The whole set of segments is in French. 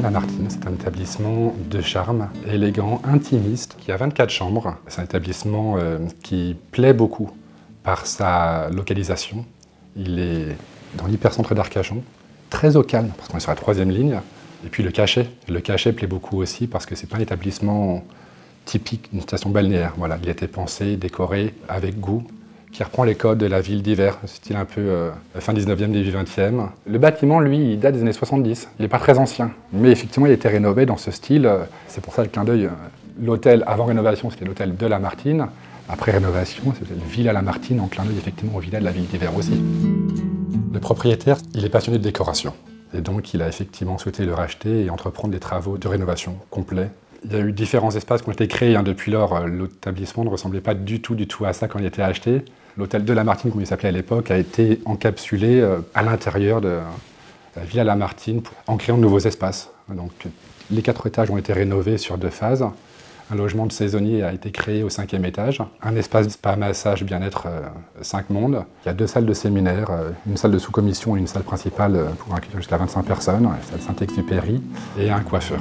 Lamartine, c'est un établissement de charme, élégant, intimiste, qui a 24 chambres. C'est un établissement qui plaît beaucoup par sa localisation. Il est dans l'hypercentre d'Arcachon, très au calme, parce qu'on est sur la 3e ligne. Et puis le cachet plaît beaucoup aussi, parce que c'est pas un établissement typique d'une station balnéaire. Voilà, il a été pensé, décoré, avec goût, qui reprend les codes de la ville d'hiver, style un peu fin 19e, début 20e. Le bâtiment, lui, il date des années 70. Il n'est pas très ancien, mais effectivement, il a été rénové dans ce style. C'est pour ça le clin d'œil. L'hôtel, avant rénovation, c'était l'hôtel de Lamartine. Après rénovation, c'était le Villa Lamartine, en clin d'œil effectivement au villa de la ville d'hiver aussi. Le propriétaire, il est passionné de décoration. Et donc, il a effectivement souhaité le racheter et entreprendre des travaux de rénovation complets. Il y a eu différents espaces qui ont été créés depuis lors. L'établissement ne ressemblait pas du tout à ça quand il a été acheté. L'hôtel de Lamartine, comme il s'appelait à l'époque, a été encapsulé à l'intérieur de la Villa Lamartine en créant de nouveaux espaces. Donc, les 4 étages ont été rénovés sur 2 phases. Un logement de saisonnier a été créé au 5e étage. Un espace spa, massage, bien-être 5 mondes. Il y a 2 salles de séminaire, une salle de sous-commission et une salle principale pour accueillir jusqu'à 25 personnes, la salle Saint-Exupéry, et un coiffeur.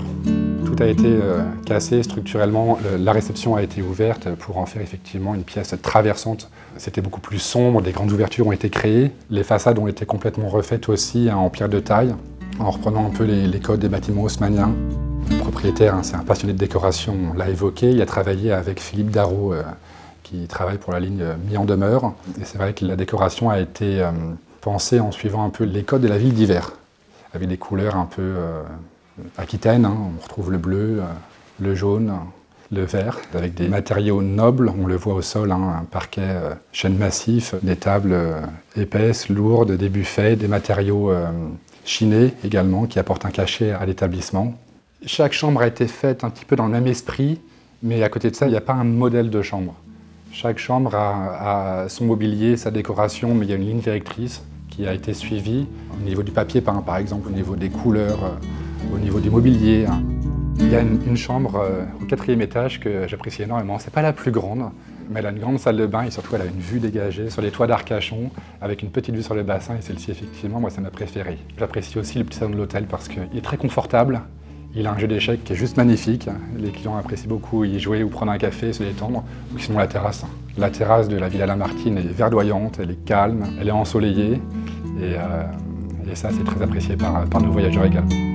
Tout a été cassé structurellement. La réception a été ouverte pour en faire effectivement une pièce traversante. C'était beaucoup plus sombre, des grandes ouvertures ont été créées. Les façades ont été complètement refaites aussi en pierre de taille, en reprenant un peu les codes des bâtiments haussmanniens. Le propriétaire, c'est un passionné de décoration, on l'a évoqué. Il a travaillé avec Philippe Darot, qui travaille pour la ligne Mis-en-Demeure. Et c'est vrai que la décoration a été pensée en suivant un peu les codes de la ville d'hiver, avec des couleurs un peu aquitaines. On retrouve le bleu, le jaune, le vert, avec des matériaux nobles. On le voit au sol, un parquet chêne massif, des tables épaisses, lourdes, des buffets, des matériaux chinés également, qui apportent un cachet à l'établissement. Chaque chambre a été faite un petit peu dans le même esprit, mais à côté de ça, il n'y a pas un modèle de chambre. Chaque chambre a son mobilier, sa décoration, mais il y a une ligne directrice qui a été suivie au niveau du papier peint, par exemple, au niveau des couleurs, au niveau du mobilier. Il y a une chambre au 4e étage que j'apprécie énormément. C'est pas la plus grande, mais elle a une grande salle de bain et surtout elle a une vue dégagée sur les toits d'Arcachon avec une petite vue sur le bassin, et celle-ci, effectivement, moi, c'est ma préférée. J'apprécie aussi le petit salon de l'hôtel parce qu'il est très confortable. Il a un jeu d'échecs qui est juste magnifique. Les clients apprécient beaucoup y jouer ou prendre un café, se détendre. Ou sinon la terrasse. La terrasse de la Villa Lamartine est verdoyante, elle est calme, elle est ensoleillée. Et ça, c'est très apprécié par nos voyageurs également.